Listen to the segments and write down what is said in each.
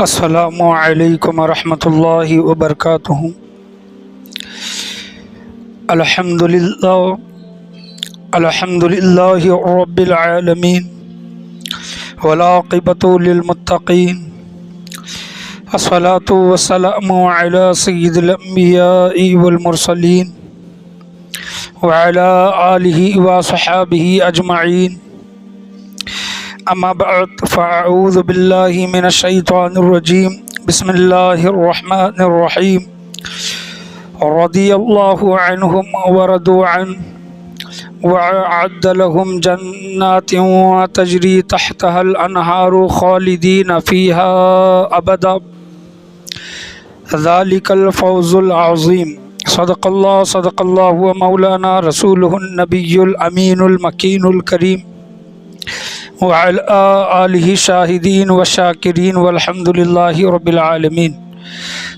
السلام علیکم ورحمۃ اللہ وبرکاتہ۔ الحمد للہ رب العالمین والعاقبۃ للمتقین، الصلاۃ والسلام علی سید الانبیاء والمرسلین وعلی آلہ وصحبہ اجمعین، اما بعد فاعوذ باللہ من الشیطان الرجیم، بسم اللہ الرحمن الرحیم۔ رضی اللہ عنہم ورضوا عنہ وأعد لهم جنات تجری تحتها الأنہار خالدین فیها ابدا، ذلك الفوز العظیم۔ صدق اللہ ومولانا رسولہ النبی الامین المکین الکریم، وعلى آلہ شاہدین و شاکرین والحمد للہ رب العالمین۔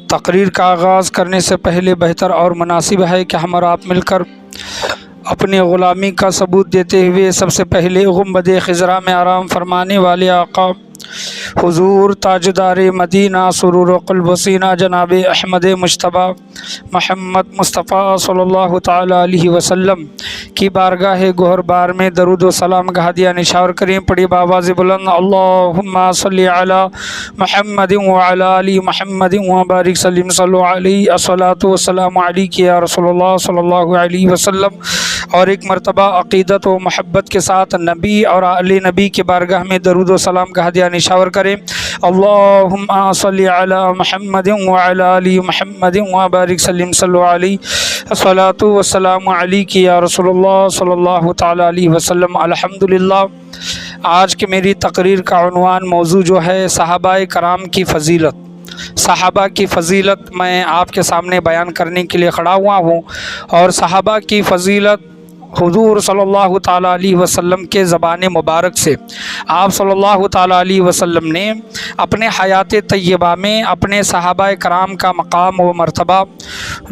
تقریر کا آغاز کرنے سے پہلے بہتر اور مناسب ہے کہ ہم اور آپ مل کر اپنی غلامی کا ثبوت دیتے ہوئے سب سے پہلے گنبد خضرا میں آرام فرمانے والے آقا حضور تاجدار مدینہ سرور و قلب و سینہ جناب احمد مجتبیٰ محمد مصطفیٰ صلی اللہ تعالیٰ علیہ وسلم کی بارگاہ گوہر بار میں درود و سلام کا ہدیہ نشار کریں۔ پڑھی بآواز بلند، اللہم صلی علی محمد وعلی آل محمد وبارک سلم صلو علیہ، الصلاۃ والسلام علیک یا رسول اللہ صلی اللہ علیہ وسلم۔ اور ایک مرتبہ عقیدت و محبت کے ساتھ نبی اور آل نبی کے بارگاہ میں درود و سلام کا ہدیہ نشاور کریں۔ اللہم صلی علی محمد وعلی آل محمد وبارک سلم صلو علیہ، الصلاۃ والسلام علیک یا رسول اللہ صلی اللہ تعالیٰ علیہ وسلم۔ الحمدللہ، آج کی میری تقریر کا عنوان موضوع جو ہے صحابہ کرام کی فضیلت۔ صحابہ کی فضیلت میں آپ کے سامنے بیان کرنے کے لیے کھڑا ہوا ہوں، اور صحابہ کی فضیلت حضور صلی اللہ تعالیٰ علیہ وسلم کے زبان مبارک سے آپ صلی اللہ تعالیٰ علیہ وسلم نے اپنے حیات طیبہ میں اپنے صحابہ کرام کا مقام و مرتبہ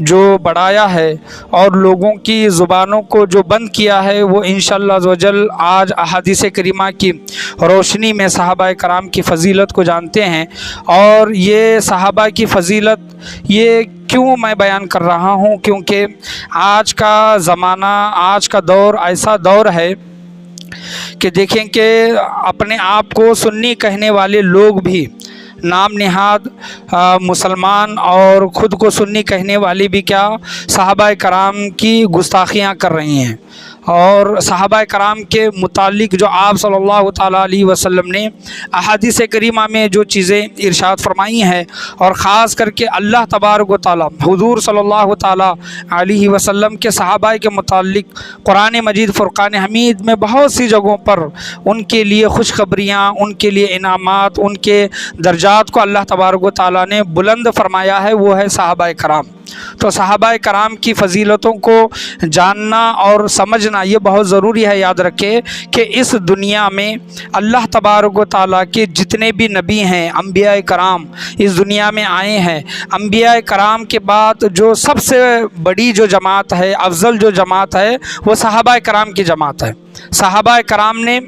جو بڑھایا ہے اور لوگوں کی زبانوں کو جو بند کیا ہے، وہ انشاءاللہ عزوجل آج احادیث کریمہ کی روشنی میں صحابہ کرام کی فضیلت کو جانتے ہیں۔ اور یہ صحابہ کی فضیلت یہ کیوں میں بیان کر رہا ہوں؟ کیونکہ آج کا زمانہ، آج کا دور ایسا دور ہے کہ دیکھیں کہ اپنے آپ کو سنی کہنے والے لوگ بھی نام نہاد مسلمان اور خود کو سنی کہنے والے بھی کیا صحابہ کرام کی گستاخیاں کر رہی ہیں، اور صحابہ کرام کے متعلق جو آپ صلی اللہ تعالیٰ علیہ وسلم نے احادیث کریمہ میں جو چیزیں ارشاد فرمائی ہیں، اور خاص کر کے اللہ تبارک و تعالیٰ حضور صلی اللہ تعالیٰ علیہ وسلم کے صحابہ کے متعلق قرآن مجید فرقان حمید میں بہت سی جگہوں پر ان کے لیے خوشخبریاں، ان کے لیے انعامات، ان کے درجات کو اللہ تبارک و تعالیٰ نے بلند فرمایا ہے، وہ ہے صحابہ کرام۔ تو صحابہ کرام کی فضیلتوں کو جاننا اور سمجھنا یہ بہت ضروری ہے۔ یاد رکھے کہ اس دنیا میں اللہ تبارک و تعالیٰ کے جتنے بھی نبی ہیں، انبیاء کرام اس دنیا میں آئے ہیں، انبیاء کرام کے بعد جو سب سے بڑی جو جماعت ہے، افضل جو جماعت ہے، وہ صحابہ کرام کی جماعت ہے۔ صحابہ کرام نے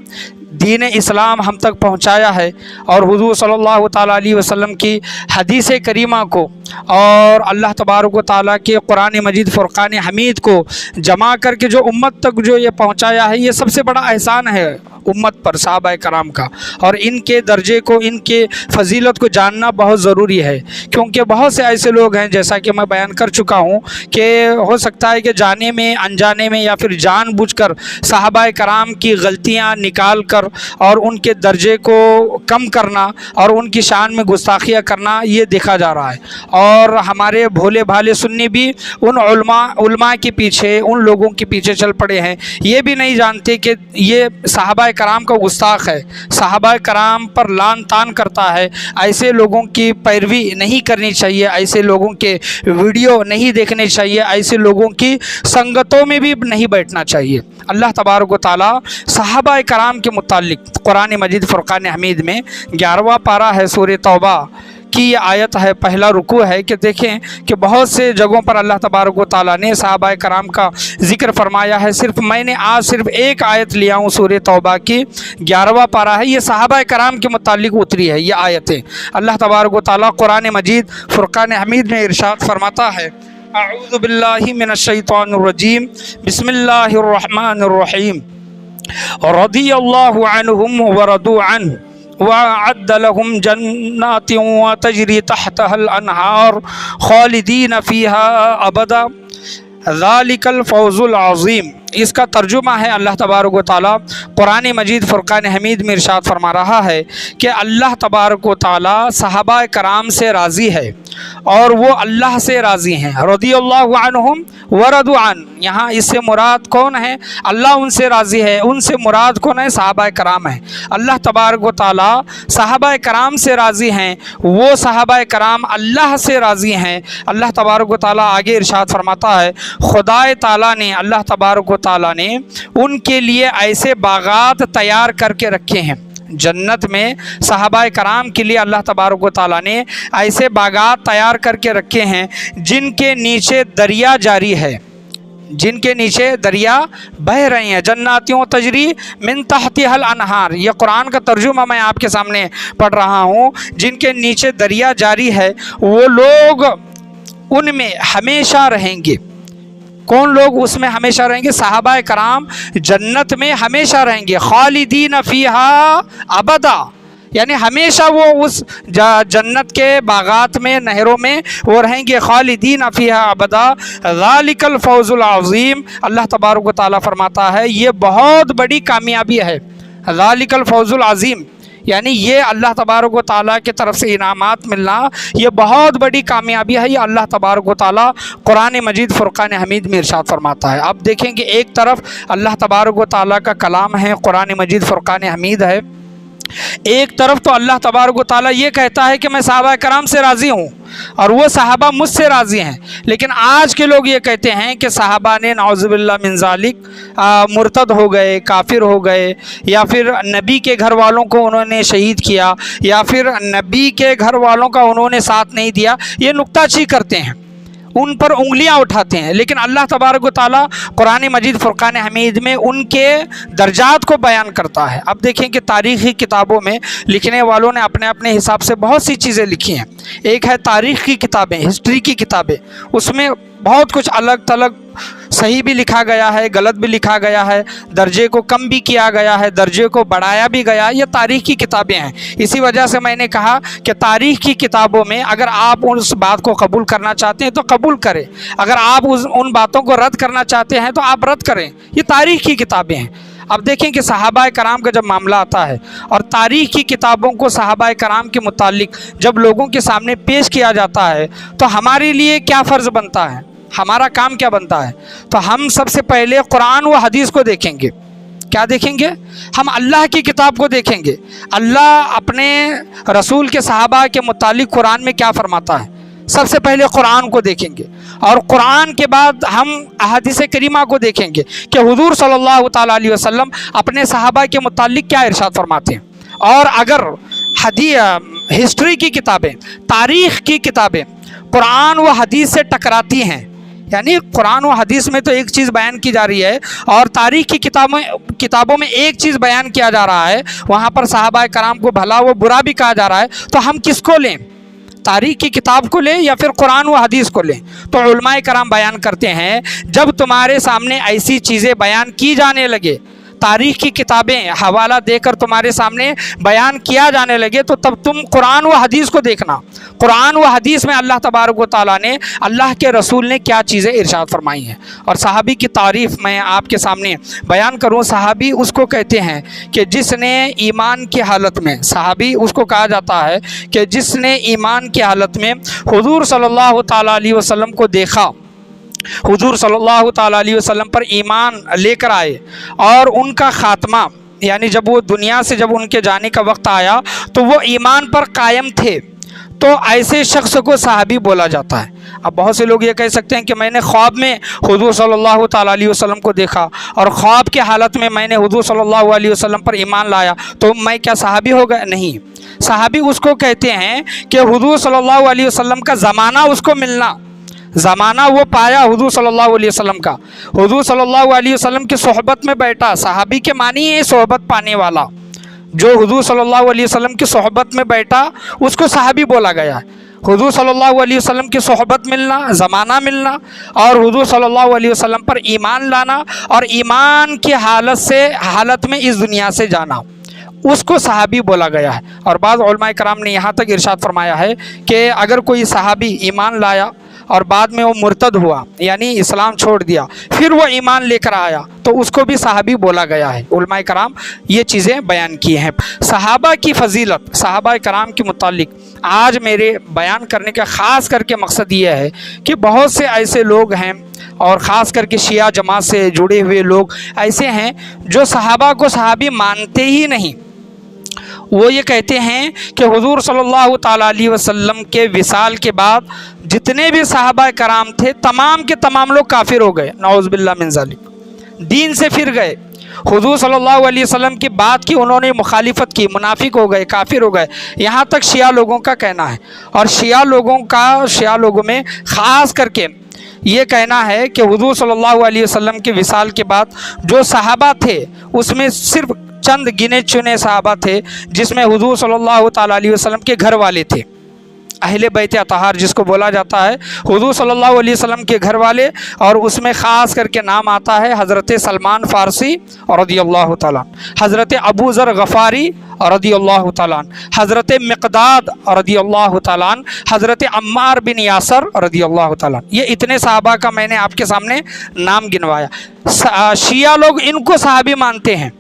دین اسلام ہم تک پہنچایا ہے، اور حضور صلی اللہ تعالیٰ علیہ وسلم کی حدیث کریمہ کو اور اللہ تبارک و تعالیٰ کے قرآن مجید فرقان حمید کو جمع کر کے جو امت تک جو یہ پہنچایا ہے، یہ سب سے بڑا احسان ہے امت پر صحابہ کرام کا۔ اور ان کے درجے کو، ان کے فضیلت کو جاننا بہت ضروری ہے، کیونکہ بہت سے ایسے لوگ ہیں، جیسا کہ میں بیان کر چکا ہوں، کہ ہو سکتا ہے کہ جانے میں، انجانے میں، یا پھر جان بوجھ کر صحابہ کرام کی غلطیاں نکال کر اور ان کے درجے کو کم کرنا اور ان کی شان میں گستاخیاں کرنا یہ دیکھا جا رہا ہے۔ اور ہمارے بھولے بھالے سنی بھی ان علماء کے پیچھے، ان لوگوں کے پیچھے چل پڑے ہیں، یہ بھی نہیں جانتے کہ یہ صحابہ کرام کا گستاخ ہے، صحابہ کرام پر لعن طعن کرتا ہے۔ ایسے لوگوں کی پیروی نہیں کرنی چاہیے، ایسے لوگوں کے ویڈیو نہیں دیکھنے چاہیے، ایسے لوگوں کی سنگتوں میں بھی نہیں بیٹھنا چاہیے۔ اللہ تبارک و تعالیٰ صحابہ کرام کے متعلق قرآن مجید فرقان حمید میں 11واں پارہ ہے سورہ توبہ کی یہ آیت ہے، پہلا رکوع ہے کہ دیکھیں کہ بہت سے جگہوں پر اللہ تبارک و تعالیٰ نے صحابہ کرام کا ذکر فرمایا ہے۔ صرف میں نے آج صرف ایک آیت لیا ہوں، سورہ توبہ کی 11واں پارہ ہے، یہ صحابہ کرام کے متعلق اتری ہے یہ آیتیں۔ اللہ تبارک و تعالیٰ قرآن مجید فرقان حمید میں ارشاد فرماتا ہے، اعوذ باللہ من الشیطان الرجیم، بسم اللہ الرحمن الرحیم، رضی اللہ عنہم ورضوا عنہ وأعد لهم جنات وتجري تحتها الأنهار خالدين فيها أبدا ذلك الفوز العظیم۔ اس کا ترجمہ ہے، اللہ تبارک و تعالیٰ قرآن مجید فرقان حمید میں ارشاد فرما رہا ہے کہ اللہ تبارک و تعالیٰ صحابہ کرام سے راضی ہے اور وہ اللہ سے راضی ہیں۔ رضی اللہ عنہم ورضوا عنہ، یہاں اس سے مراد کون ہے؟ اللہ ان سے راضی ہے، ان سے مراد کون ہے؟ صحابہ کرام ہیں۔ اللہ تبارک و تعالیٰ صحابہ کرام سے راضی ہیں، وہ صحابہ کرام اللہ سے راضی ہیں۔ اللہ تبارک و تعالیٰ آگے ارشاد فرماتا ہے، خدائے تعالیٰ نے، اللہ تبارک و تعالیٰ نے ان کے لیے ایسے باغات تیار کر کے رکھے ہیں جنت میں۔ صحابہ کرام کے لیے اللہ تبارک و تعالیٰ نے ایسے باغات تیار کر کے رکھے ہیں جن کے نیچے دریا جاری ہے، جن کے نیچے دریا بہہ رہے ہیں۔ جناتوں تجری من تحتها الانہار، یہ قرآن کا ترجمہ میں آپ کے سامنے پڑھ رہا ہوں۔ جن کے نیچے دریا جاری ہے وہ لوگ ان میں ہمیشہ رہیں گے۔ کون لوگ اس میں ہمیشہ رہیں گے؟ صحابہ کرام جنت میں ہمیشہ رہیں گے، خالدین فیہا ابدا، یعنی ہمیشہ وہ اس جنت کے باغات میں، نہروں میں وہ رہیں گے، خالدین فیہا ابدا ذالک الفوز العظیم۔ اللہ تبارک و تعالیٰ فرماتا ہے یہ بہت بڑی کامیابی ہے، ذالک الفوز العظیم، یعنی یہ اللہ تبارک و تعالیٰ کی طرف سے انعامات ملنا یہ بہت بڑی کامیابی ہے۔ یہ اللہ تبارک و تعالیٰ قرآن مجید فرقان حمید میں ارشاد فرماتا ہے۔ اب دیکھیں کہ ایک طرف اللہ تبارک و تعالیٰ کا کلام ہے، قرآن مجید فرقان حمید ہے، ایک طرف تو اللہ تبارک و تعالیٰ یہ کہتا ہے کہ میں صحابہ کرام سے راضی ہوں اور وہ صحابہ مجھ سے راضی ہیں، لیکن آج کے لوگ یہ کہتے ہیں کہ صحابہ نے نعوذ باللہ من ذالک مرتد ہو گئے، کافر ہو گئے، یا پھر نبی کے گھر والوں کو انہوں نے شہید کیا، یا پھر نبی کے گھر والوں کا انہوں نے ساتھ نہیں دیا، یہ نکتہ چی کرتے ہیں، ان پر انگلیاں اٹھاتے ہیں۔ لیکن اللہ تبارک و تعالیٰ قرآن مجید فرقان حمید میں ان کے درجات کو بیان کرتا ہے۔ اب دیکھیں کہ تاریخی کتابوں میں لکھنے والوں نے اپنے اپنے حساب سے بہت سی چیزیں لکھی ہیں۔ ایک ہے تاریخ کی کتابیں، ہسٹری کی کتابیں، اس میں بہت کچھ الگ تلگ صحیح بھی لکھا گیا ہے، غلط بھی لکھا گیا ہے، درجے کو کم بھی کیا گیا ہے، درجے کو بڑھایا بھی گیا، یہ تاریخ کی کتابیں ہیں۔ اسی وجہ سے میں نے کہا کہ تاریخ کی کتابوں میں اگر آپ اس بات کو قبول کرنا چاہتے ہیں تو قبول کریں، اگر آپ ان باتوں کو رد کرنا چاہتے ہیں تو آپ رد کریں، یہ تاریخ کی کتابیں ہیں۔ اب دیکھیں کہ صحابہ کرام کا جب معاملہ آتا ہے اور تاریخ کی کتابوں کو صحابہ کرام کے متعلق جب لوگوں کے سامنے پیش کیا جاتا ہے تو ہمارے لیے کیا فرض بنتا ہے، ہمارا کام کیا بنتا ہے؟ تو ہم سب سے پہلے قرآن و حدیث کو دیکھیں گے۔ کیا دیکھیں گے؟ ہم اللہ کی کتاب کو دیکھیں گے، اللہ اپنے رسول کے صحابہ کے متعلق قرآن میں کیا فرماتا ہے، سب سے پہلے قرآن کو دیکھیں گے، اور قرآن کے بعد ہم احادیث کریمہ کو دیکھیں گے کہ حضور صلی اللہ تعالیٰ علیہ وسلم اپنے صحابہ کے متعلق کیا ارشاد فرماتے ہیں۔ اور اگر ہسٹری کی کتابیں، تاریخ کی کتابیں قرآن و حدیث سے ٹکراتی ہیں، یعنی قرآن و حدیث میں تو ایک چیز بیان کی جا رہی ہے اور تاریخ کی کتابوں میں ایک چیز بیان کیا جا رہا ہے، وہاں پر صحابہ کرام کو بھلا و برا بھی کہا جا رہا ہے، تو ہم کس کو لیں؟ تاریخ کی کتاب کو لیں یا پھر قرآن و حدیث کو لیں؟ تو علماء کرام بیان کرتے ہیں جب تمہارے سامنے ایسی چیزیں بیان کی جانے لگے، تاریخ کی کتابیں حوالہ دے کر تمہارے سامنے بیان کیا جانے لگے، تو تب تم قرآن و حدیث کو دیکھنا۔ قرآن و حدیث میں اللہ تبارک و تعالیٰ نے، اللہ کے رسول نے کیا چیزیں ارشاد فرمائی ہیں۔ اور صحابی کی تعریف میں آپ کے سامنے بیان کروں، صحابی اس کو کہتے ہیں کہ جس نے ایمان کی حالت میں، صحابی اس کو کہا جاتا ہے کہ جس نے ایمان کی حالت میں حضور صلی اللہ تعالیٰ علیہ وسلم کو دیکھا، حضور صلی اللہ تعالیٰ علیہ وسلم پر ایمان لے کر آئے، اور ان کا خاتمہ، یعنی جب وہ دنیا سے جب ان کے جانے کا وقت آیا تو وہ ایمان پر قائم تھے، تو ایسے شخص کو صحابی بولا جاتا ہے۔ اب بہت سے لوگ یہ کہہ سکتے ہیں کہ میں نے خواب میں حضور صلی اللہ تعالیٰ علیہ وسلم کو دیکھا اور خواب کے حالت میں میں نے حضور صلی اللہ علیہ وسلم پر ایمان لایا، تو میں کیا صحابی ہو گیا؟ نہیں، صحابی اس کو کہتے ہیں کہ حضور صلی اللہ علیہ وسلم کا زمانہ اس کو ملنا، زمانہ وہ پایا حضور صلی اللہ علیہ وسلم کا، حضور صلی اللہ علیہ وسلم کی صحبت میں بیٹھا۔ صحابی کے معنی ہے صحبت پانے والا، جو حضور صلی اللہ علیہ وسلم کی صحبت میں بیٹھا اس کو صحابی بولا گیا ہے۔ حضور صلی اللہ علیہ وسلم کی صحبت ملنا، زمانہ ملنا، اور حضور صلی اللہ علیہ وسلم پر ایمان لانا، اور ایمان کی حالت میں اس دنیا سے جانا، اس کو صحابی بولا گیا ہے۔ اور بعض علماء کرام نے یہاں تک ارشاد فرمایا ہے کہ اگر کوئی صحابی ایمان لایا اور بعد میں وہ مرتد ہوا، یعنی اسلام چھوڑ دیا، پھر وہ ایمان لے کر آیا، تو اس کو بھی صحابی بولا گیا ہے۔ علماء کرام یہ چیزیں بیان کی ہیں۔ صحابہ کی فضیلت، صحابہ کرام کے متعلق آج میرے بیان کرنے کا خاص کر کے مقصد یہ ہے کہ بہت سے ایسے لوگ ہیں، اور خاص کر کے شیعہ جماعت سے جڑے ہوئے لوگ ایسے ہیں جو صحابہ کو صحابی مانتے ہی نہیں۔ وہ یہ کہتے ہیں کہ حضور صلی اللہ تعالیٰ علیہ وسلم کے وصال کے بعد جتنے بھی صحابہ کرام تھے تمام کے تمام لوگ کافر ہو گئے، نعوذ باللہ من ذالک، دین سے پھر گئے۔ حضور صلی اللہ علیہ وسلم کی بات کی انہوں نے مخالفت کی، منافق ہو گئے، کافر ہو گئے، یہاں تک شیعہ لوگوں کا کہنا ہے۔ اور شیعہ لوگوں میں خاص کر کے یہ کہنا ہے کہ حضور صلی اللہ علیہ وسلم کے وصال کے بعد جو صحابہ تھے اس میں صرف چند گنے چنے صحابہ تھے جس میں حضور صلی اللہ تعالیٰ علیہ وسلم کے گھر والے تھے، اہل بیت اطہار جس کو بولا جاتا ہے، حضور صلی اللہ علیہ وسلم کے گھر والے، اور اس میں خاص کر کے نام آتا ہے حضرت سلمان فارسی رضی اللہ تعالیٰ، حضرت ابو ذر غفاری رضی اللہ تعالیٰ، حضرت مقداد رضی اللہ تعالیٰ، حضرت عمار بن یاسر رضی اللہ تعالیٰ۔ یہ اتنے صحابہ کا میں نے آپ کے سامنے نام گنوایا۔ شیعہ لوگ ان کو صحابی مانتے ہیں،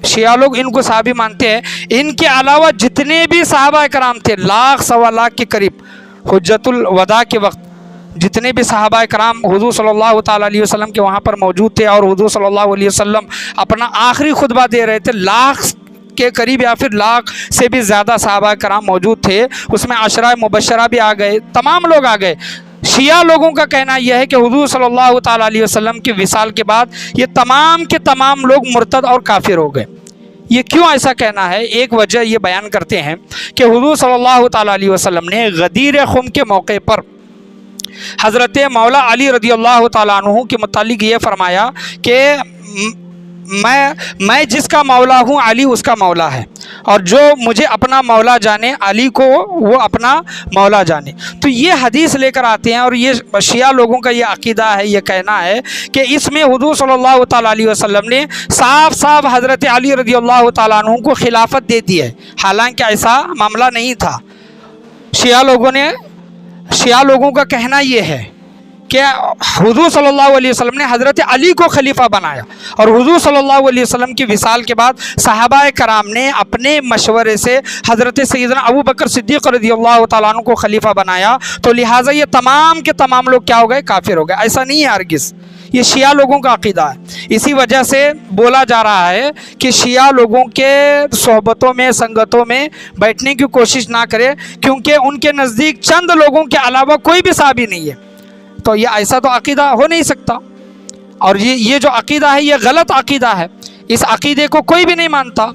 شیعہ لوگ ان کو صحابی مانتے ہیں۔ ان کے علاوہ جتنے بھی صحابہ کرام تھے، لاکھ سوا لاکھ کے قریب، حجت الوداع کے وقت جتنے بھی صحابہ کرام حضور صلی اللہ تعالیٰ علیہ وسلم کے وہاں پر موجود تھے اور حضور صلی اللہ علیہ وسلم اپنا آخری خطبہ دے رہے تھے، لاکھ کے قریب یا پھر لاکھ سے بھی زیادہ صحابہ کرام موجود تھے۔ اس میں عشرہ مبشرہ بھی آ گئے، تمام لوگ آ گئے۔ شیعہ لوگوں کا کہنا یہ ہے کہ حضور صلی اللہ تعالیٰ علیہ وسلم کے وصال کے بعد یہ تمام کے تمام لوگ مرتد اور کافر ہو گئے۔ یہ کیوں ایسا کہنا ہے؟ ایک وجہ یہ بیان کرتے ہیں کہ حضور صلی اللہ تعالیٰ علیہ وسلم نے غدیر خم کے موقع پر حضرت مولا علی رضی اللہ تعالیٰ عنہ کے متعلق یہ فرمایا کہ میں جس کا مولا ہوں علی اس کا مولا ہے، اور جو مجھے اپنا مولا جانے علی کو وہ اپنا مولا جانے۔ تو یہ حدیث لے کر آتے ہیں، اور یہ شیعہ لوگوں کا یہ عقیدہ ہے، یہ کہنا ہے کہ اس میں حضور صلی اللہ تعالیٰ علیہ وسلم نے صاف حضرت علی رضی اللہ تعالیٰ عنہ کو خلافت دے دی ہے، حالانکہ ایسا معاملہ نہیں تھا۔ شیعہ لوگوں کا کہنا یہ ہے کہ حضور صلی اللہ علیہ وسلم نے حضرت علی کو خلیفہ بنایا، اور حضور صلی اللہ علیہ وسلم کی وصال کے بعد صحابہ کرام نے اپنے مشورے سے حضرت سیدنا ابو بکر صدیق رضی اللہ تعالیٰ عنہ کو خلیفہ بنایا، تو لہٰذا یہ تمام کے تمام لوگ کیا ہو گئے؟ کافر ہو گئے۔ ایسا نہیں ہے ہرگز، یہ شیعہ لوگوں کا عقیدہ ہے۔ اسی وجہ سے بولا جا رہا ہے کہ شیعہ لوگوں کے صحبتوں میں، سنگتوں میں بیٹھنے کی کوشش نہ کرے، کیونکہ ان کے نزدیک چند لوگوں کے علاوہ کوئی بھی صحابی نہیں ہے۔ تو یہ ایسا تو عقیدہ ہو نہیں سکتا، اور یہ جو عقیدہ ہے یہ غلط عقیدہ ہے۔ اس عقیدے کو کوئی بھی نہیں مانتا،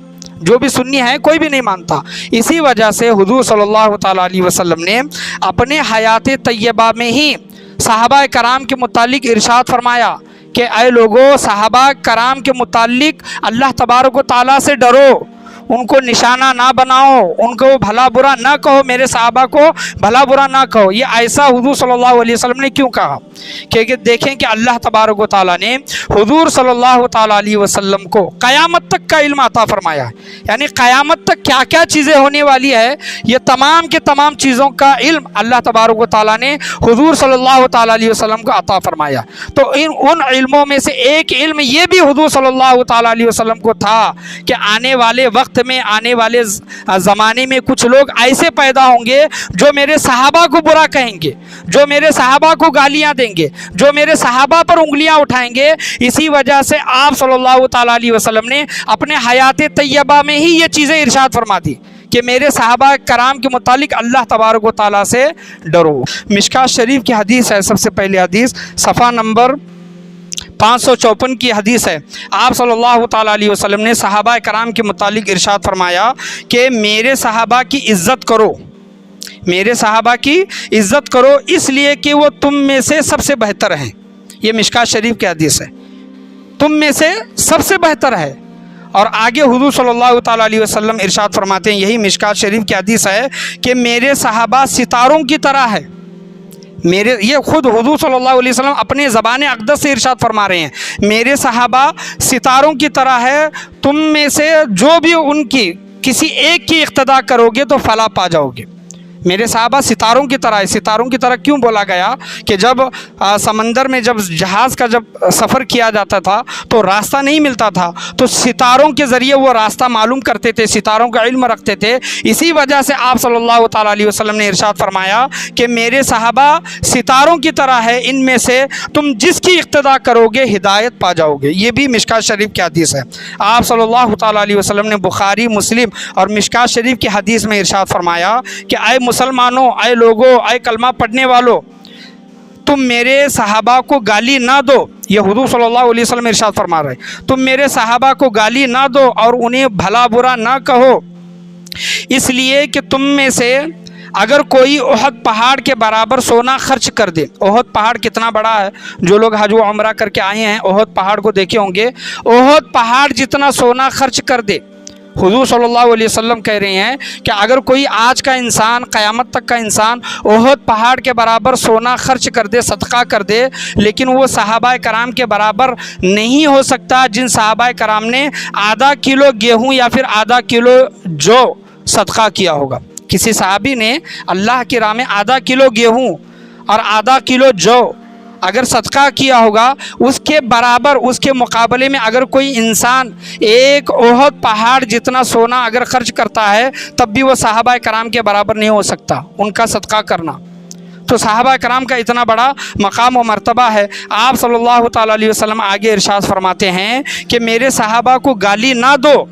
جو بھی سنی ہے کوئی بھی نہیں مانتا۔ اسی وجہ سے حضور صلی اللہ تعالیٰ علیہ وسلم نے اپنے حیات طیبہ میں ہی صحابہ کرام کے متعلق ارشاد فرمایا کہ اے لوگو، صحابہ کرام کے متعلق اللہ تبارک و تعالیٰ سے ڈرو، ان کو نشانہ نہ بناؤ، ان کو بھلا برا نہ کہو، میرے صحابہ کو بھلا برا نہ کہو۔ یہ ایسا حضور صلی اللہ علیہ وسلم نے کیوں کہا؟ کہ دیکھیں کہ اللہ تبارک و تعالیٰ نے حضور صلی اللہ تعالیٰ علیہ وسلم کو قیامت تک کا علم عطا فرمایا ہے، یعنی قیامت تک کیا کیا چیزیں ہونے والی ہے، یہ تمام کے تمام چیزوں کا علم اللہ تبارک و تعالیٰ نے حضور صلی اللہ تعالیٰ علیہ وسلم کو عطا فرمایا۔ تو ان علموں میں سے ایک علم یہ بھی حضور صلی اللہ تعالیٰ علیہ وسلم کو تھا کہ آنے والے وقت میں، آنے والے زمانے میں کچھ لوگ ایسے پیدا ہوں گے جو میرے صحابہ کو برا کہیں گے، جو میرے صحابہ کو گالیاں دیں گے، جو میرے صحابہ پر انگلیاں اٹھائیں گے۔ اسی وجہ سے آپ صلی اللہ تعالیٰ علیہ وسلم نے اپنے حیات طیبہ میں ہی یہ چیزیں ارشاد فرما دی کہ میرے صحابہ کرام کے متعلق اللہ تبارک و تعالیٰ سے ڈرو۔ مشکات شریف کی حدیث ہے، سب سے پہلی حدیث صفحہ نمبر 554 کی حدیث ہے۔ آپ صلی اللہ تعالیٰ علیہ وسلم نے صحابہ کرام کے متعلق ارشاد فرمایا کہ میرے صحابہ کی عزت کرو، میرے صحابہ کی عزت کرو اس لیے کہ وہ تم میں سے سب سے بہتر ہیں۔ یہ مشکات شریف کی حدیث ہے، تم میں سے سب سے بہتر ہے۔ اور آگے حضور صلی اللہ تعالیٰ علیہ وسلم ارشاد فرماتے ہیں، یہی مشکات شریف کی حدیث ہے کہ میرے صحابہ ستاروں کی طرح ہے۔ یہ خود حضور صلی اللہ علیہ وسلم اپنے زبان اقدس سے ارشاد فرما رہے ہیں، میرے صحابہ ستاروں کی طرح ہے، تم میں سے جو بھی ان کی کسی ایک کی اقتداء کرو گے تو فلاح پا جاؤ گے۔ میرے صحابہ ستاروں کی طرح ہے۔ ستاروں کی طرح کیوں بولا گیا؟ کہ جب سمندر میں جب جہاز کا جب سفر کیا جاتا تھا تو راستہ نہیں ملتا تھا، تو ستاروں کے ذریعے وہ راستہ معلوم کرتے تھے، ستاروں کا علم رکھتے تھے۔ اسی وجہ سے آپ صلی اللہ تعالیٰ علیہ وسلم نے ارشاد فرمایا کہ میرے صحابہ ستاروں کی طرح ہے، ان میں سے تم جس کی اقتداء کرو گے ہدایت پا جاؤ گے۔ یہ بھی مشکات شریف کی حدیث ہے۔ آپ صلی اللہ تعالیٰ علیہ وسلم نے بخاری، مسلم اور مشکات شریف کی حدیث میں ارشاد فرمایا کہ اے مسلمانوں، اے لوگوں، اے کلمہ پڑھنے والوں، تم میرے صحابہ کو گالی نہ دو۔ یہ حضور صلی اللہ علیہ وسلم ارشاد فرما رہے ہیں، تم میرے صحابہ کو گالی نہ دو اور انہیں بھلا برا نہ کہو، اس لیے کہ تم میں سے اگر کوئی احد پہاڑ کے برابر سونا خرچ کر دے۔ احد پہاڑ کتنا بڑا ہے؟ جو لوگ حج و عمرہ کر کے آئے ہیں احد پہاڑ کو دیکھے ہوں گے۔ احد پہاڑ جتنا سونا خرچ کر دے، حضور صلی اللہ علیہ وسلم کہہ رہے ہیں کہ اگر کوئی آج کا انسان، قیامت تک کا انسان احد پہاڑ کے برابر سونا خرچ کر دے، صدقہ کر دے، لیکن وہ صحابہ کرام کے برابر نہیں ہو سکتا جن صحابہ کرام نے آدھا کلو گیہوں یا پھر آدھا کلو جو صدقہ کیا ہوگا۔ کسی صحابی نے اللہ کی راہ میں آدھا کلو گیہوں اور آدھا کلو جو اگر صدقہ کیا ہوگا، اس کے برابر، اس کے مقابلے میں اگر کوئی انسان ایک احد پہاڑ جتنا سونا اگر خرچ کرتا ہے تب بھی وہ صحابہ کرام کے برابر نہیں ہو سکتا ان کا صدقہ کرنا۔ تو صحابہ کرام کا اتنا بڑا مقام و مرتبہ ہے۔ آپ صلی اللہ تعالیٰ علیہ وسلم آگے ارشاد فرماتے ہیں کہ میرے صحابہ کو گالی نہ دو،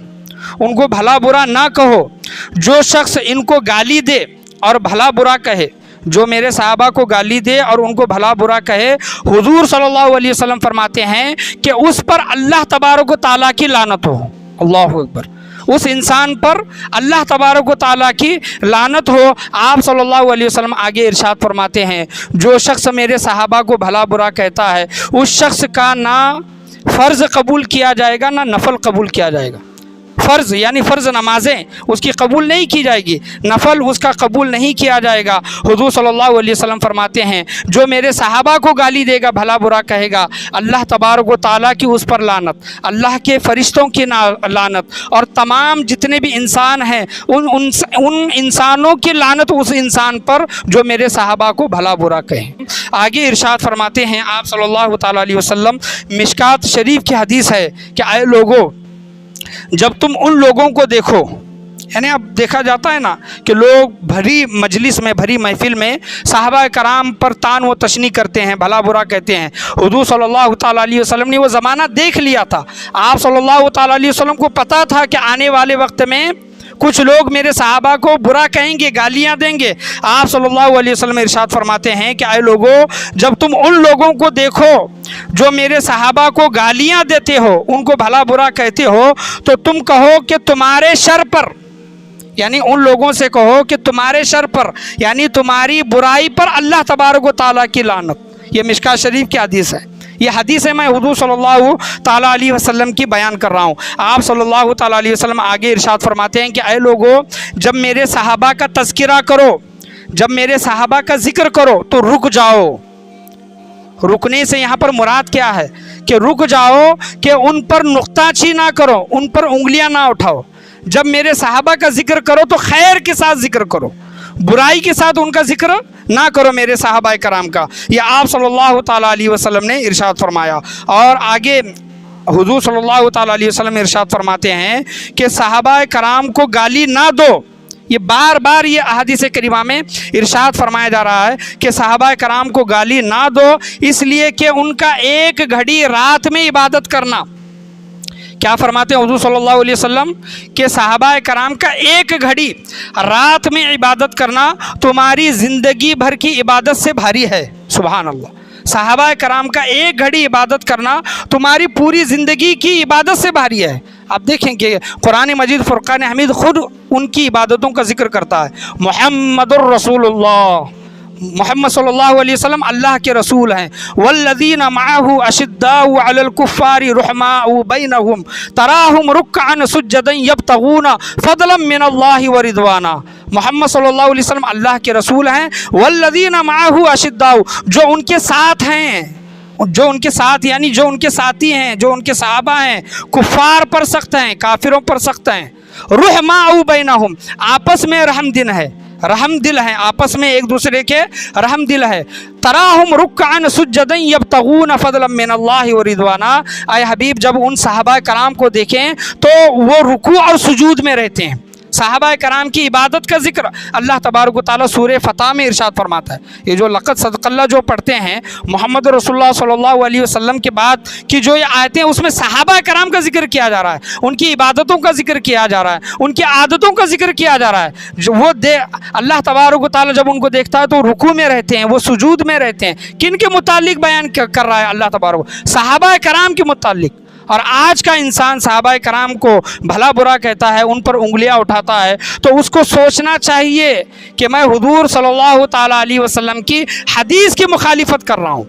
ان کو بھلا برا نہ کہو۔ جو شخص ان کو گالی دے اور بھلا برا کہے، جو میرے صحابہ کو گالی دے اور ان کو بھلا برا کہے، حضور صلی اللہ علیہ وسلم فرماتے ہیں کہ اس پر اللہ تبارک و تعالیٰ کی لعنت ہو۔ اللہ اکبر! اس انسان پر اللہ تبارک و تعالیٰ کی لعنت ہو۔ آپ صلی اللہ علیہ وسلم آگے ارشاد فرماتے ہیں، جو شخص میرے صحابہ کو بھلا برا کہتا ہے اس شخص کا نہ فرض قبول کیا جائے گا نہ نفل قبول کیا جائے گا۔ فرض یعنی فرض نمازیں اس کی قبول نہیں کی جائے گی، نفل اس کا قبول نہیں کیا جائے گا۔ حضور صلی اللہ علیہ وسلم فرماتے ہیں، جو میرے صحابہ کو گالی دے گا، بھلا برا کہے گا، اللہ تبارک و تعالیٰ کی اس پر لعنت، اللہ کے فرشتوں کی لعنت، اور تمام جتنے بھی انسان ہیں ان انسانوں کی لعنت اس انسان پر جو میرے صحابہ کو بھلا برا کہے۔ آگے ارشاد فرماتے ہیں آپ صلی اللہ تعالیٰ علیہ وسلم، مشکات شریف کی حدیث ہے کہ اے لوگوں، جب تم ان لوگوں کو دیکھو، یعنی اب دیکھا جاتا ہے نا کہ لوگ بھری مجلس میں، بھری محفل میں صحابہ کرام پر طعن و تشنیع کرتے ہیں، بھلا برا کہتے ہیں۔ حضور صلی اللہ تعالیٰ علیہ وسلم نے وہ زمانہ دیکھ لیا تھا۔ آپ صلی اللہ تعالیٰ علیہ وسلم کو پتہ تھا کہ آنے والے وقت میں کچھ لوگ میرے صحابہ کو برا کہیں گے، گالیاں دیں گے۔ آپ صلی اللہ علیہ وسلم ارشاد فرماتے ہیں کہ اے لوگوں، جب تم ان لوگوں کو دیکھو جو میرے صحابہ کو گالیاں دیتے ہو، ان کو بھلا برا کہتے ہو، تو تم کہو کہ تمہارے شر پر، یعنی ان لوگوں سے کہو کہ تمہارے شر پر، یعنی تمہاری برائی پر اللہ تبارک و تعالیٰ کی لعنت۔ یہ مشکات شریف کی حدیث ہے۔ یہ حدیث ہے، میں حضور صلی اللہ تعالیٰ علیہ وسلم کی بیان کر رہا ہوں۔ آپ صلی اللہ تعالیٰ علیہ وسلم آگے ارشاد فرماتے ہیں کہ اے لوگو، جب میرے صحابہ کا تذکرہ کرو، جب میرے صحابہ کا ذکر کرو تو رک جاؤ۔ رکنے سے یہاں پر مراد کیا ہے؟ کہ رک جاؤ، کہ ان پر نقطہ چی نہ کرو، ان پر انگلیاں نہ اٹھاؤ۔ جب میرے صحابہ کا ذکر کرو تو خیر کے ساتھ ذکر کرو، برائی کے ساتھ ان کا ذکر نہ کرو میرے صحابہ کرام کا۔ یہ آپ صلی اللہ تعالیٰ علیہ وسلم نے ارشاد فرمایا۔ اور آگے حضور صلی اللہ تعالیٰ علیہ وسلم ارشاد فرماتے ہیں کہ صحابہ کرام کو گالی نہ دو۔ یہ بار بار یہ احادیث کریمہ میں ارشاد فرمایا جا رہا ہے کہ صحابہ کرام کو گالی نہ دو، اس لیے کہ ان کا ایک گھڑی رات میں عبادت کرنا، کیا فرماتے ہیں حضور صلی اللہ علیہ وسلم کہ صحابہ کرام کا ایک گھڑی رات میں عبادت کرنا تمہاری زندگی بھر کی عبادت سے بھاری ہے. سبحان اللہ. صحابہ کرام کا ایک گھڑی عبادت کرنا تمہاری پوری زندگی کی عبادت سے بھاری ہے. آپ دیکھیں کہ قرآن مجید فرقان حمید خود ان کی عبادتوں کا ذکر کرتا ہے. محمد الرسول اللہ، محمد صلی اللہ علیہ وسلم اللہ کے رسول ہیں. والذین معہ اشداء علی الکفار رحماء بینہم تراہم رکعا سجدا یبتغون فضلا من اللہ ورضوانا. محمد صلی اللہ علیہ وسلم اللہ کے رسول ہیں. والذین معہ اشداء، جو ان کے ساتھ ہیں، جو ان کے ساتھ یعنی جو ان کے ساتھی ہیں، جو ان کے صحابہ ہیں، کفار پر سخت ہیں، کافروں پر سخت ہیں. رحماء بینہم، آپس میں رحم دل ہے، رحم دل ہیں، آپس میں ایک دوسرے کے رحم دل ہے. تراہم رکعا سجدا یبتغون فضلا من اللہ ورضوانا. اے حبیب جب ان صحابہ کرام کو دیکھیں تو وہ رکوع اور سجود میں رہتے ہیں. صحابہ کرام کی عبادت کا ذکر اللہ تبارک و تعالیٰ سورہ فتح میں ارشاد فرماتا ہے. یہ جو لقد صدق اللہ جو پڑھتے ہیں محمد رسول اللہ صلی اللہ علیہ وسلم کے بعد کی جو یہ آیتیں، اس میں صحابہ کرام کا ذکر کیا جا رہا ہے، ان کی عبادتوں کا ذکر کیا جا رہا ہے، ان کی عادتوں کا ذکر کیا جا رہا ہے. جو وہ اللہ تبارک و تعالیٰ جب ان کو دیکھتا ہے تو رکوع میں رہتے ہیں، وہ سجود میں رہتے ہیں. کن کے متعلق بیان کر رہا ہے اللہ تبارک؟ صحابہ کرام کے متعلق. اور آج کا انسان صحابہ کرام کو بھلا برا کہتا ہے، ان پر انگلیاں اٹھاتا ہے، تو اس کو سوچنا چاہیے کہ میں حضور صلی اللہ تعالیٰ علیہ وسلم کی حدیث کی مخالفت کر رہا ہوں.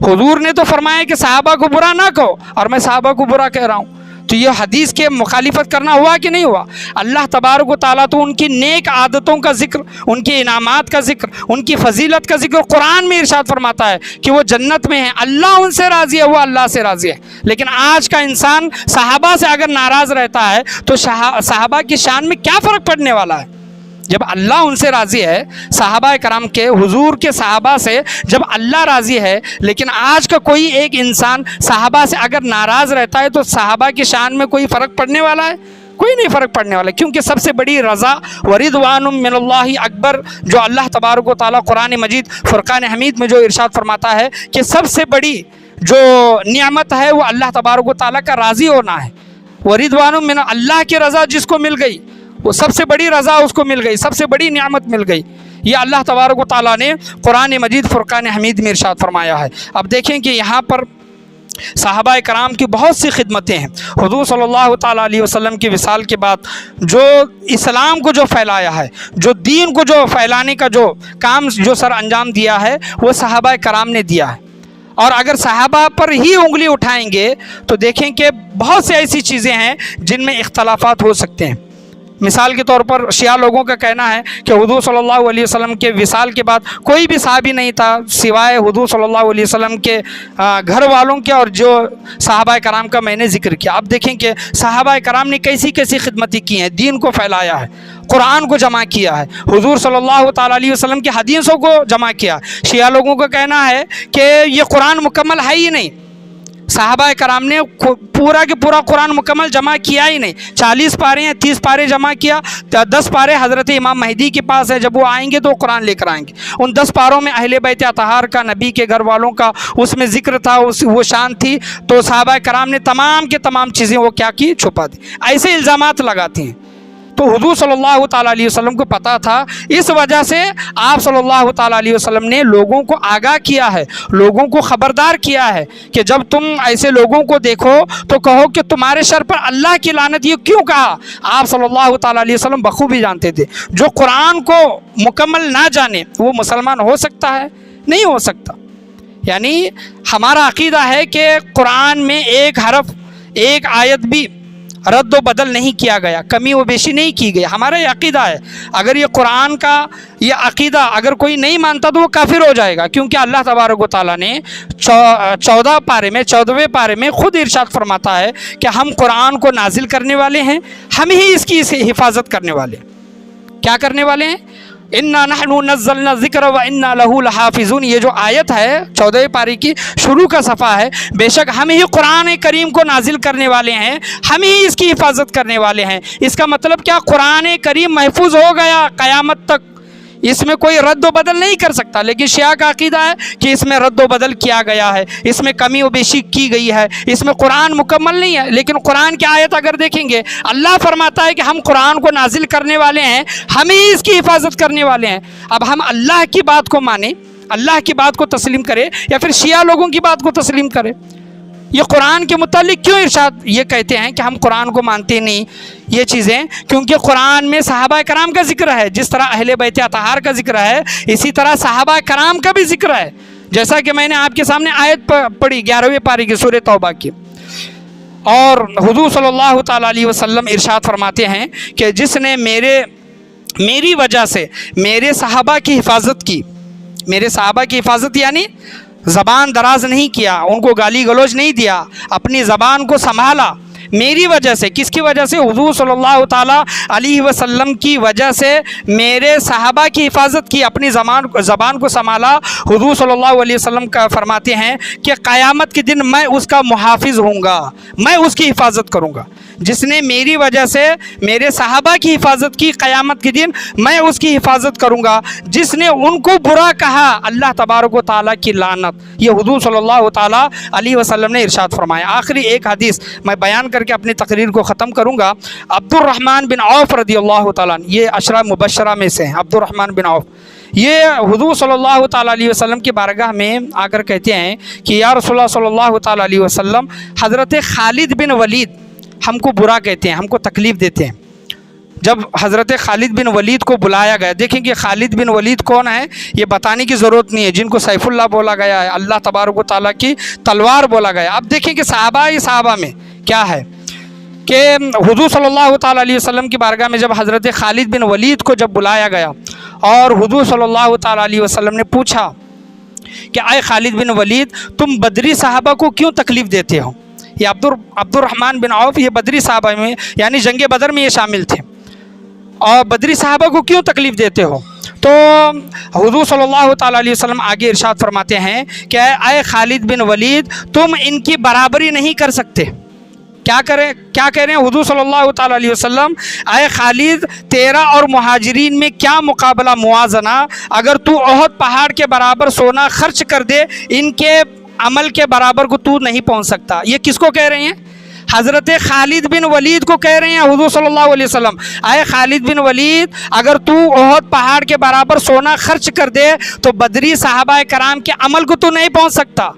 حضور نے تو فرمایا کہ صحابہ کو برا نہ کہو، اور میں صحابہ کو برا کہہ رہا ہوں. تو یہ حدیث کے مخالفت کرنا ہوا کہ نہیں ہوا؟ اللہ تبارک و تعالیٰ تو ان کی نیک عادتوں کا ذکر، ان کے انعامات کا ذکر، ان کی فضیلت کا ذکر قرآن میں ارشاد فرماتا ہے کہ وہ جنت میں ہیں، اللہ ان سے راضی ہے، وہ اللہ سے راضی ہے. لیکن آج کا انسان صحابہ سے اگر ناراض رہتا ہے تو صحابہ کی شان میں کیا فرق پڑنے والا ہے؟ جب اللہ ان سے راضی ہے، صحابہ کرام کے، حضور کے صحابہ سے جب اللہ راضی ہے، لیکن آج کا کوئی ایک انسان صحابہ سے اگر ناراض رہتا ہے تو صحابہ کی شان میں کوئی فرق پڑنے والا ہے؟ کوئی نہیں فرق پڑنے والا. کیونکہ سب سے بڑی رضا ورضوان من اللہ اکبر، جو اللہ تبارک و تعالیٰ قرآن مجید فرقان حمید میں جو ارشاد فرماتا ہے کہ سب سے بڑی جو نعمت ہے وہ اللہ تبارک و تعالیٰ کا راضی ہونا ہے. ورضوان من اللہ کی رضا جس کو مل گئی وہ سب سے بڑی رضا اس کو مل گئی، سب سے بڑی نعمت مل گئی. یہ اللہ تبارک و تعالیٰ نے قرآن مجید فرقان حمید میں ارشاد فرمایا ہے. اب دیکھیں کہ یہاں پر صحابہ کرام کی بہت سی خدمتیں ہیں. حضور صلی اللہ تعالیٰ علیہ وسلم کی وصال کے بعد جو اسلام کو جو پھیلایا ہے، جو دین کو جو پھیلانے کا جو کام جو سر انجام دیا ہے وہ صحابہ کرام نے دیا ہے. اور اگر صحابہ پر ہی انگلی اٹھائیں گے تو دیکھیں کہ بہت سی ایسی چیزیں ہیں جن میں اختلافات ہو سکتے ہیں. مثال کے طور پر شیعہ لوگوں کا کہنا ہے کہ حضور صلی اللہ علیہ وسلم کے وصال کے بعد کوئی بھی صحابی نہیں تھا سوائے حضور صلی اللہ علیہ وسلم کے گھر والوں کے اور جو صحابہ کرام کا میں نے ذکر کیا. اب دیکھیں کہ صحابہ کرام نے کیسی کیسی خدمتیں کی ہیں، دین کو پھیلایا ہے، قرآن کو جمع کیا ہے، حضور صلی اللہ تعالیٰ علیہ وسلم کی حدیثوں کو جمع کیا. شیعہ لوگوں کا کہنا ہے کہ یہ قرآن مکمل ہے ہی نہیں، صحابہ کرام نے پورا کے پورا قرآن مکمل جمع کیا ہی نہیں. 40 پارے ہیں، 30 پارے جمع کیا، 10 پارے حضرت امام مہدی کے پاس ہے، جب وہ آئیں گے تو قرآن لے کر آئیں گے. ان 10 پاروں میں اہل بیت اطہار کا، نبی کے گھر والوں کا اس میں ذکر تھا، وہ شان تھی. تو صحابہ کرام نے تمام کے تمام چیزیں وہ کیا کی؟ چھپا دی. ایسے الزامات لگاتے ہیں. تو حضور صلی اللہ تعالیٰ علیہ وسلم کو پتہ تھا، اس وجہ سے آپ صلی اللہ تعالیٰ علیہ وسلم نے لوگوں کو آگاہ کیا ہے، لوگوں کو خبردار کیا ہے کہ جب تم ایسے لوگوں کو دیکھو تو کہو کہ تمہارے سر پر اللہ کی لعنت. یہ کیوں کہا؟ آپ صلی اللہ تعالیٰ علیہ وسلم بخوبی جانتے تھے جو قرآن کو مکمل نہ جانے وہ مسلمان ہو سکتا ہے؟ نہیں ہو سکتا. یعنی ہمارا عقیدہ ہے کہ قرآن میں ایک حرف، ایک آیت بھی رد و بدل نہیں کیا گیا، کمی و بیشی نہیں کی گئی. ہمارا یہ عقیدہ ہے. اگر یہ قرآن کا یہ عقیدہ اگر کوئی نہیں مانتا تو وہ کافر ہو جائے گا. کیونکہ اللہ تبارک و تعالیٰ نے 14ویں پارے میں خود ارشاد فرماتا ہے کہ ہم قرآن کو نازل کرنے والے ہیں، ہم ہی اس کی حفاظت کرنے والے ہیں. کیا کرنے والے ہیں؟ انا نحن نزلنا الذکر وانا لہ لحافظون. یہ جو آیت ہے 14ویں پارے کی شروع کا صفحہ ہے، بے شک ہم ہی قرآن کریم کو نازل کرنے والے ہیں، ہم ہی اس کی حفاظت کرنے والے ہیں. اس کا مطلب کیا؟ قرآن کریم محفوظ ہو گیا قیامت تک. اس میں کوئی رد و بدل نہیں کر سکتا، لیکن شیعہ کا عقیدہ ہے کہ اس میں رد و بدل کیا گیا ہے، اس میں کمی و بیشی کی گئی ہے، اس میں قرآن مکمل نہیں ہے۔ لیکن قرآن کی آیت اگر دیکھیں گے، اللہ فرماتا ہے کہ ہم قرآن کو نازل کرنے والے ہیں، ہم ہی اس کی حفاظت کرنے والے ہیں۔ اب ہم اللہ کی بات کو مانیں، اللہ کی بات کو تسلیم کرے، یا پھر شیعہ لوگوں کی بات کو تسلیم کرے؟ یہ قرآن کے متعلق کیوں ارشاد یہ کہتے ہیں کہ ہم قرآن کو مانتے نہیں؟ یہ چیزیں کیونکہ قرآن میں صحابہ کرام کا ذکر ہے، جس طرح اہل بیت اطہار کا ذکر ہے، اسی طرح صحابہ کرام کا بھی ذکر ہے، جیسا کہ میں نے آپ کے سامنے آیت پڑھی 11ویں پارے کی سورہ توبہ کی۔ اور حضور صلی اللہ تعالیٰ علیہ وسلم ارشاد فرماتے ہیں کہ جس نے میری وجہ سے میرے صحابہ کی حفاظت کی، میرے صحابہ کی حفاظت یعنی زبان دراز نہیں کیا، ان کو گالی گلوچ نہیں دیا، اپنی زبان کو سنبھالا، میری وجہ سے۔ کس کی وجہ سے؟ حضور صلی اللہ تعالیٰ علیہ وسلم کی وجہ سے میرے صحابہ کی حفاظت کی، اپنی زبان کو سنبھالا۔ حضور صلی اللہ علیہ وسلم کا فرماتے ہیں کہ قیامت کے دن میں اس کا محافظ ہوں گا، میں اس کی حفاظت کروں گا۔ جس نے میری وجہ سے میرے صحابہ کی حفاظت کی، قیامت کے دن میں اس کی حفاظت کروں گا۔ جس نے ان کو برا کہا، اللہ تبارک و تعالیٰ کی لعنت۔ یہ حضور صلی اللہ تعالیٰ علیہ وسلم نے ارشاد فرمایا۔ آخری ایک حدیث میں بیان کر کے اپنی تقریر کو ختم کروں گا۔ عبد الرحمن بن عوف رضی اللہ تعالیٰ عنہ، یہ عشرہ مبشرہ میں سے ہیں، عبد الرحمن بن عوف، یہ حضور صلی اللہ تعالیٰ علیہ وسلم کی بارگاہ میں آ کر کہتے ہیں کہ یا رسول اللہ صلی اللہ تعالیٰ علیہ وسلم، حضرت خالد بن ولید ہم کو برا کہتے ہیں، ہم کو تکلیف دیتے ہیں۔ جب حضرت خالد بن ولید کو بلایا گیا، دیکھیں کہ خالد بن ولید کون ہے، یہ بتانے کی ضرورت نہیں ہے، جن کو سیف اللہ بولا گیا ہے، اللہ تبارک و تعالیٰ کی تلوار بولا گیا۔ اب دیکھیں کہ صحابہ میں کیا ہے کہ حضور صلی اللہ تعالیٰ علیہ وسلم کی بارگاہ میں جب حضرت خالد بن ولید کو جب بلایا گیا، اور حضور صلی اللہ تعالیٰ علیہ وسلم نے پوچھا کہ اے خالد بن ولید، تم بدری صحابہ کو کیوں تکلیف دیتے ہو؟ یہ عبد الرحمن بن عوف یہ بدری صحابہ میں یعنی جنگ بدر میں یہ شامل تھے، اور بدری صحابہ کو کیوں تکلیف دیتے ہو؟ تو حضور صلی اللہ تعالیٰ علیہ وسلم آگے ارشاد فرماتے ہیں کہ اے خالد بن ولید، تم ان کی برابری نہیں کر سکتے۔ کیا کہہ رہے ہیں حضور صلی اللہ تعالیٰ علیہ وسلم؟ اے خالد، تیرا اور مہاجرین میں کیا مقابلہ، موازنہ؟ اگر تو احد پہاڑ کے برابر سونا خرچ کر دے، ان کے عمل کے برابر کو تو نہیں پہنچ سکتا۔ یہ کس کو کہہ رہے ہیں؟ حضرت خالد بن ولید کو کہہ رہے ہیں حضور صلی اللہ علیہ وسلم، اے خالد بن ولید، اگر تو احد پہاڑ کے برابر سونا خرچ کر دے تو بدری صحابہ کرام کے عمل کو تو نہیں پہنچ سکتا۔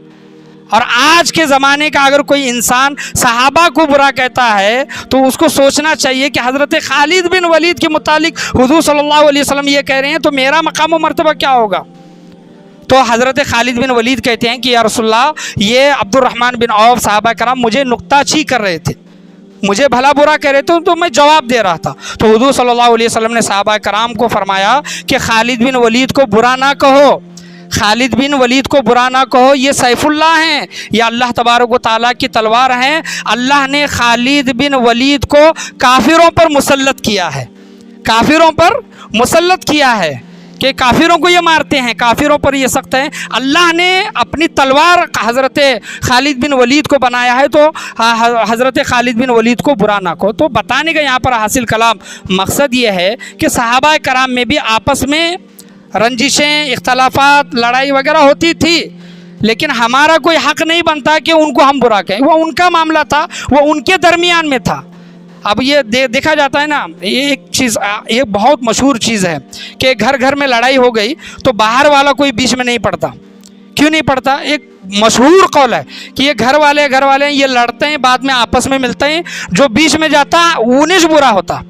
اور آج کے زمانے کا اگر کوئی انسان صحابہ کو برا کہتا ہے تو اس کو سوچنا چاہیے کہ حضرت خالد بن ولید کے متعلق حضور صلی اللہ علیہ وسلم یہ کہہ رہے ہیں، تو میرا مقام و مرتبہ کیا ہوگا؟ تو حضرت خالد بن ولید کہتے ہیں کہ یا رسول اللہ، یہ عبد الرحمن بن عوف صحابہ کرام مجھے نکتہ چی کر رہے تھے، مجھے بھلا برا کہہ رہے تھے، تو میں جواب دے رہا تھا۔ تو حضور صلی اللہ علیہ وسلم نے صحابہ کرام کو فرمایا کہ خالد بن ولید کو برا نہ کہو، خالد بن ولید کو برا نہ کہو، یہ سیف اللہ ہیں، یہ اللہ تبارک و تعالیٰ کی تلوار ہیں۔ اللہ نے خالد بن ولید کو کافروں پر مسلط کیا ہے، کافروں پر مسلط کیا ہے کہ کافروں کو یہ مارتے ہیں، کافروں پر یہ سخت ہیں۔ اللہ نے اپنی تلوار حضرت خالد بن ولید کو بنایا ہے، تو حضرت خالد بن ولید کو برا نہ کہو۔ تو بتانے کا یہاں پر حاصل کلام مقصد یہ ہے کہ صحابہ کرام میں بھی آپس میں رنجشیں، اختلافات، لڑائی وغیرہ ہوتی تھی، لیکن ہمارا کوئی حق نہیں بنتا کہ ان کو ہم برا کہیں، وہ ان کا معاملہ تھا، وہ ان کے درمیان میں تھا۔ اب یہ دیکھا جاتا ہے نا، یہ ایک چیز، یہ بہت مشہور چیز ہے کہ گھر گھر میں لڑائی ہو گئی تو باہر والا کوئی بیچ میں نہیں پڑتا۔ کیوں نہیں پڑتا؟ ایک مشہور قول ہے کہ یہ گھر والے یہ لڑتے ہیں، بعد میں آپس میں ملتے ہیں، جو بیچ میں جاتا انہیں سے برا ہوتا،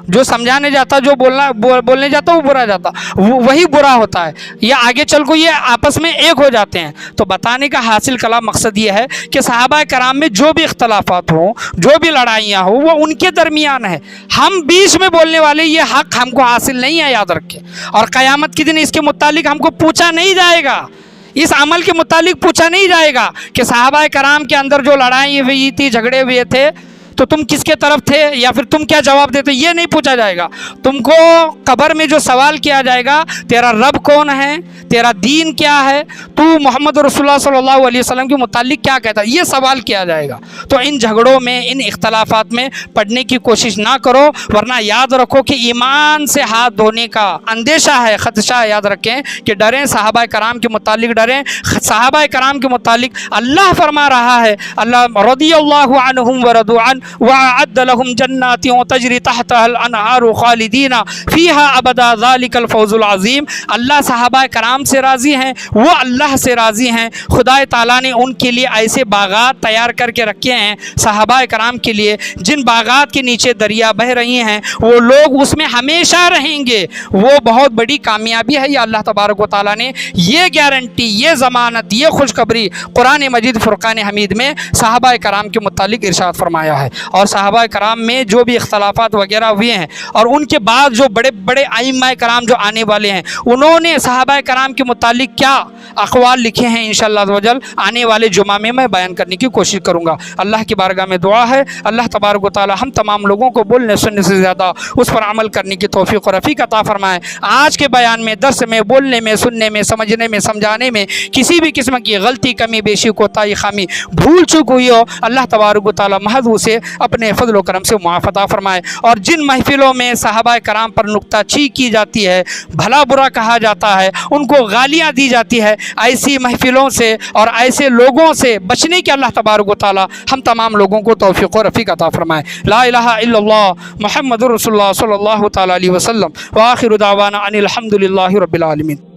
جو سمجھانے جاتا، جو بولنے جاتا وہ برا جاتا، وہی برا ہوتا ہے، یا آگے چل کو یہ آپس میں ایک ہو جاتے ہیں۔ تو بتانے کا حاصل کلام مقصد یہ ہے کہ صحابہ کرام میں جو بھی اختلافات ہوں، جو بھی لڑائیاں ہوں، وہ ان کے درمیان ہے، ہم بیچ میں بولنے والے یہ حق ہم کو حاصل نہیں ہے، یاد رکھیں۔ اور قیامت کے دن اس کے متعلق ہم کو پوچھا نہیں جائے گا، اس عمل کے متعلق پوچھا نہیں جائے گا کہ صحابہ کرام کے اندر جو لڑائی ہوئی تھی، جھگڑے ہوئے تھے، تو تم کس کے طرف تھے یا پھر تم کیا جواب دیتے، یہ نہیں پوچھا جائے گا. تم کو قبر میں جو سوال کیا جائے گا تیرا رب کون ہے، تیرا دین کیا ہے، تو محمد رسول اللہ صلی اللہ علیہ وسلم کے متعلق کیا کہتا ہے، یہ سوال کیا جائے گا. تو ان جھگڑوں میں، ان اختلافات میں پڑھنے کی کوشش نہ کرو، ورنہ یاد رکھو کہ ایمان سے ہاتھ دھونے کا اندیشہ ہے، خدشہ ہے. یاد رکھیں کہ ڈریں، صحابہ کرام کے متعلق ڈریں. صحابہ کرام کے متعلق اللہ فرما رہا ہے، اللہ رضی اللہ عنہم ورضوا عنہ وأعد لهم جنات تجری تحتها الانہار خالدین فیہا ابدا ذلک الفوز العظیم. اللہ صحابہ کرام سے راضی ہیں، وہ اللہ سے راضی ہیں. خدا تعالیٰ نے ان کے لیے ایسے باغات تیار کر کے رکھے ہیں صحابہ کرام کے لیے، جن باغات کے نیچے دریا بہہ رہی ہیں، وہ لوگ اس میں ہمیشہ رہیں گے. وہ بہت بڑی کامیابی ہے. یہ اللہ تبارک و تعالیٰ نے یہ گارنٹی، یہ ضمانت، یہ خوشخبری قرآن مجید فرقان حمید میں صحابہ کرام کے متعلق ارشاد فرمایا ہے. اور صحابہ کرام میں جو بھی اختلافات وغیرہ ہوئے ہیں، اور ان کے بعد جو بڑے بڑے ائمہ کرام جو آنے والے ہیں، انہوں نے صحابہ کرام کے متعلق کیا اقوال لکھے ہیں، انشاءاللہ عز و جل آنے والے جمعہ میں بیان کرنے کی کوشش کروں گا. اللہ کی بارگاہ میں دعا ہے اللہ تبارک و تعالی ہم تمام لوگوں کو بولنے سننے سے زیادہ اس پر عمل کرنے کی توفیق و رفیق عطا فرمائے. آج کے بیان میں، درس میں، بولنے میں، سننے میں، سمجھنے میں، سمجھانے میں کسی بھی قسم کی غلطی، کمی بیشی، کوتاہی، خامی، بھول چوک ہوئی ہو، اللہ تبارک و تعالی محض اسے اپنے فضل و کرم سے معاف عطا فرمائے. اور جن محفلوں میں صحابہ کرام پر نکتہ چینی کی جاتی ہے، بھلا برا کہا جاتا ہے، ان کو گالیاں دی جاتی ہے، ایسی محفلوں سے اور ایسے لوگوں سے بچنے کی اللہ تبارک و تعالی ہم تمام لوگوں کو توفیق و رفیق عطا فرمائے. لا الہ الا اللہ محمد رسول اللہ صلی اللہ تعالی علیہ وسلم. وآخر دعوانا ان الحمد للہ رب العالمین.